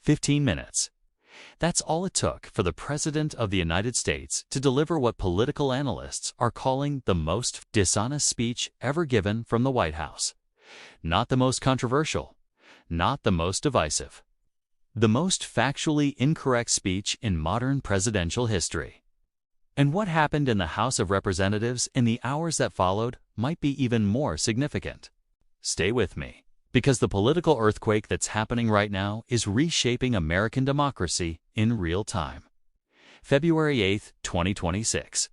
15 minutes. That's all it took for the President of the United States to deliver what political analysts are calling the most dishonest speech ever given from the White House. Not the most controversial, not the most divisive. The most factually incorrect speech in modern presidential history. And what happened in the House of Representatives in the hours that followed might be even more significant. Stay with me, because the political earthquake that's happening right now is reshaping American democracy in real time. February 8, 2026.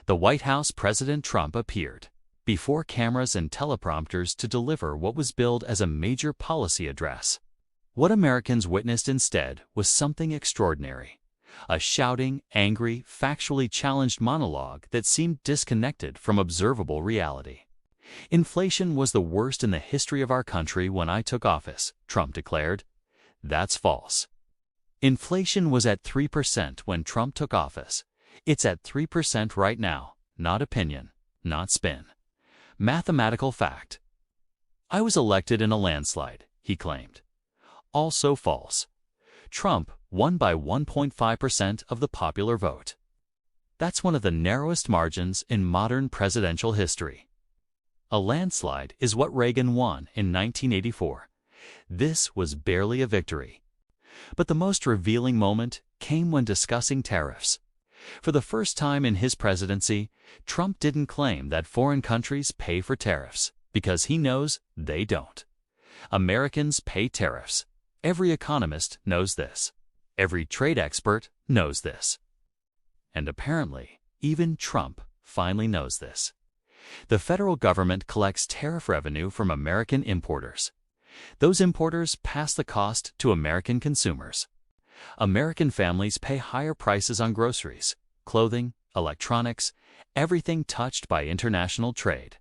The White House President Trump appeared before cameras and teleprompters to deliver what was billed as a major policy address. What Americans witnessed instead was something extraordinary. A shouting, angry, factually challenged monologue that seemed disconnected from observable reality. Inflation was the worst in the history of our country when I took office, Trump declared. That's false. Inflation was at 3% when Trump took office. It's at 3% right now, not opinion, not spin. Mathematical fact. I was elected in a landslide, he claimed. Also false. Trump won by 1.5% of the popular vote. That's one of the narrowest margins in modern presidential history. A landslide is what Reagan won in 1984. This was barely a victory. But the most revealing moment came when discussing tariffs. For the first time in his presidency, Trump didn't claim that foreign countries pay for tariffs, because he knows they don't. Americans pay tariffs. Every economist knows this. Every trade expert knows this. And apparently, even Trump finally knows this. The federal government collects tariff revenue from American importers. Those importers pass the cost to American consumers. American families pay higher prices on groceries, clothing, electronics, everything touched by international trade.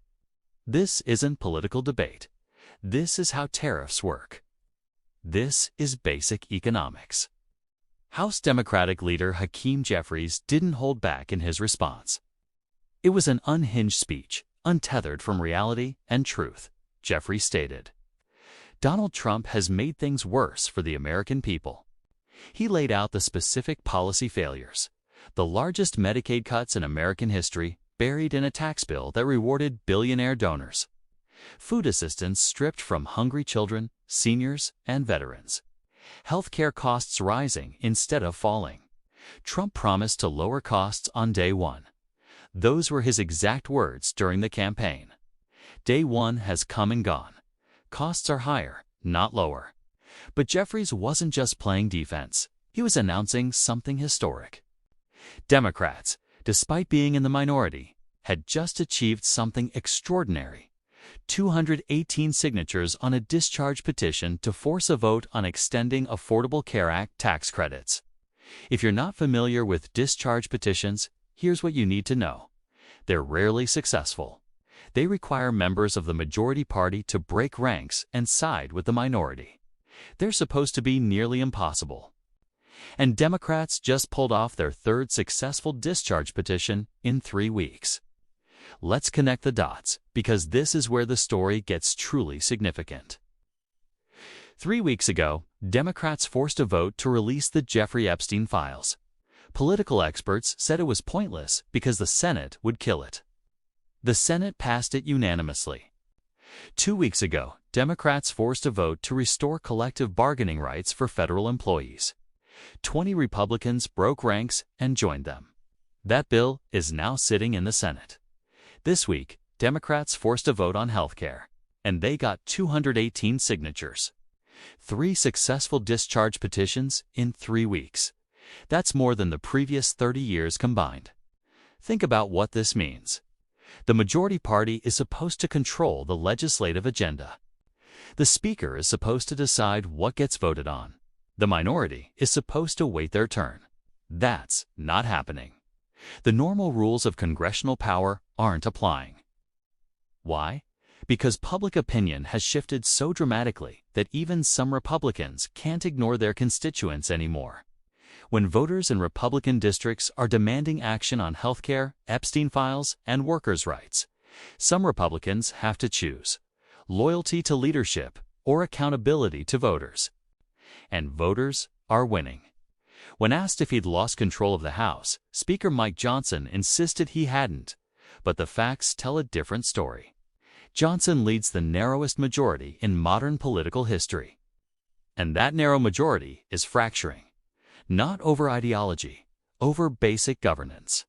This isn't political debate. This is how tariffs work. This is basic economics. House Democratic leader Hakeem Jeffries didn't hold back in his response. It was an unhinged speech, untethered from reality and truth, Jeffries stated. Donald Trump has made things worse for the American people. He laid out the specific policy failures, the largest Medicaid cuts in American history buried in a tax bill that rewarded billionaire donors. Food assistance stripped from hungry children, seniors, and veterans. Healthcare costs rising instead of falling. Trump promised to lower costs on day one. Those were his exact words during the campaign. Day one has come and gone. Costs are higher, not lower. But Jeffries wasn't just playing defense. He was announcing something historic. Democrats, despite being in the minority, had just achieved something extraordinary. 218 signatures on a discharge petition to force a vote on extending Affordable Care Act tax credits. If you're not familiar with discharge petitions, here's what you need to know. They're rarely successful. They require members of the majority party to break ranks and side with the minority. They're supposed to be nearly impossible. And Democrats just pulled off their third successful discharge petition in 3 weeks. Let's connect the dots, because this is where the story gets truly significant. 3 weeks ago, Democrats forced a vote to release the Jeffrey Epstein files. Political experts said it was pointless because the Senate would kill it. The Senate passed it unanimously. 2 weeks ago, Democrats forced a vote to restore collective bargaining rights for federal employees. 20 Republicans broke ranks and joined them. That bill is now sitting in the Senate. This week, Democrats forced a vote on health care, and they got 218 signatures. 3 successful discharge petitions in 3 weeks. That's more than the previous 30 years combined. Think about what this means. The majority party is supposed to control the legislative agenda. The Speaker is supposed to decide what gets voted on. The minority is supposed to wait their turn. That's not happening. The normal rules of congressional power aren't applying. Why? Because public opinion has shifted so dramatically that even some Republicans can't ignore their constituents anymore. When voters in Republican districts are demanding action on healthcare, Epstein files, and workers' rights, some Republicans have to choose loyalty to leadership or accountability to voters. And voters are winning. When asked if he'd lost control of the House, Speaker Mike Johnson insisted he hadn't, but the facts tell a different story. Johnson leads the narrowest majority in modern political history. And that narrow majority is fracturing. Not over ideology, over basic governance.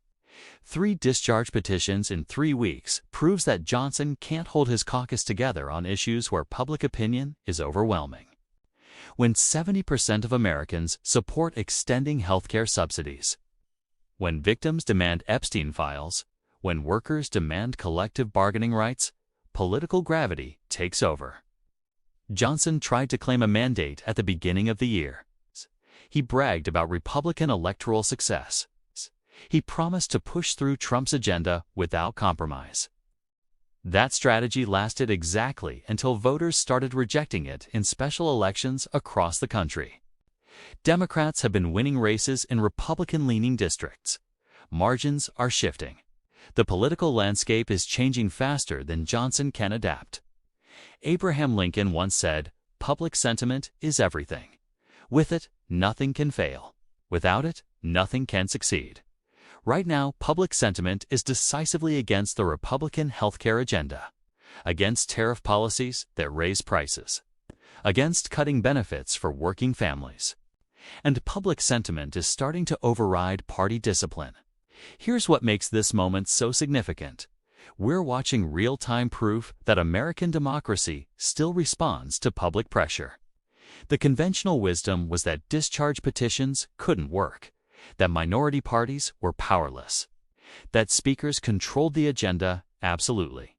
3 discharge petitions in 3 weeks proves that Johnson can't hold his caucus together on issues where public opinion is overwhelming. When 70% of Americans support extending healthcare subsidies, when victims demand Epstein files, when workers demand collective bargaining rights, political gravity takes over. Johnson tried to claim a mandate at the beginning of the year. He bragged about Republican electoral success. He promised to push through Trump's agenda without compromise. That strategy lasted exactly until voters started rejecting it in special elections across the country. Democrats have been winning races in Republican-leaning districts. Margins are shifting. The political landscape is changing faster than Johnson can adapt. Abraham Lincoln once said, "Public sentiment is everything. With it, nothing can fail. Without it, nothing can succeed." Right now, public sentiment is decisively against the Republican healthcare agenda, against tariff policies that raise prices, against cutting benefits for working families. And public sentiment is starting to override party discipline. Here's what makes this moment so significant. We're watching real-time proof that American democracy still responds to public pressure. The conventional wisdom was that discharge petitions couldn't work, that minority parties were powerless, that speakers controlled the agenda absolutely.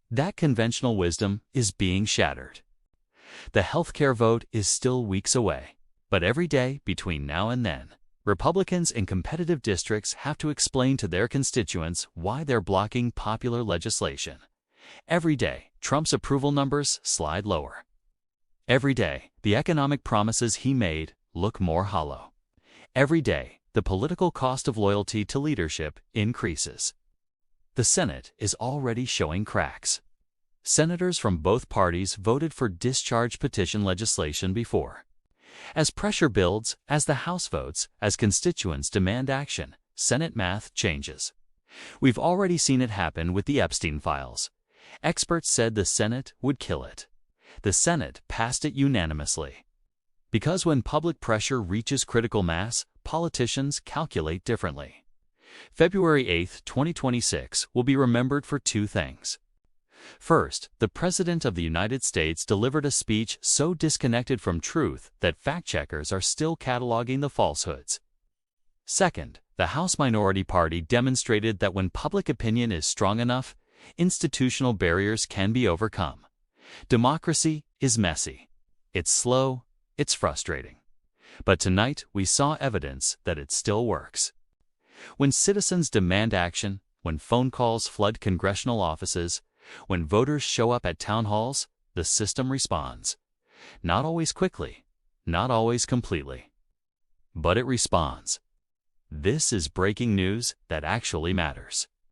That conventional wisdom is being shattered. The healthcare vote is still weeks away, but every day between now and then, Republicans in competitive districts have to explain to their constituents why they're blocking popular legislation. Every day, Trump's approval numbers slide lower. Every day, the economic promises he made look more hollow. Every day, the political cost of loyalty to leadership increases. The Senate is already showing cracks. Senators from both parties voted for discharge petition legislation before. As pressure builds, as the House votes, as constituents demand action, Senate math changes. We've already seen it happen with the Epstein files. Experts said the Senate would kill it. The Senate passed it unanimously. Because when public pressure reaches critical mass, politicians calculate differently. February 8, 2026 will be remembered for 2 things. First, the President of the United States delivered a speech so disconnected from truth that fact-checkers are still cataloging the falsehoods. Second, the House Minority Party demonstrated that when public opinion is strong enough, institutional barriers can be overcome. Democracy is messy. It's slow. It's frustrating. But tonight, we saw evidence that it still works. When citizens demand action, when phone calls flood congressional offices, when voters show up at town halls, the system responds. Not always quickly, not always completely. But it responds. This is breaking news that actually matters.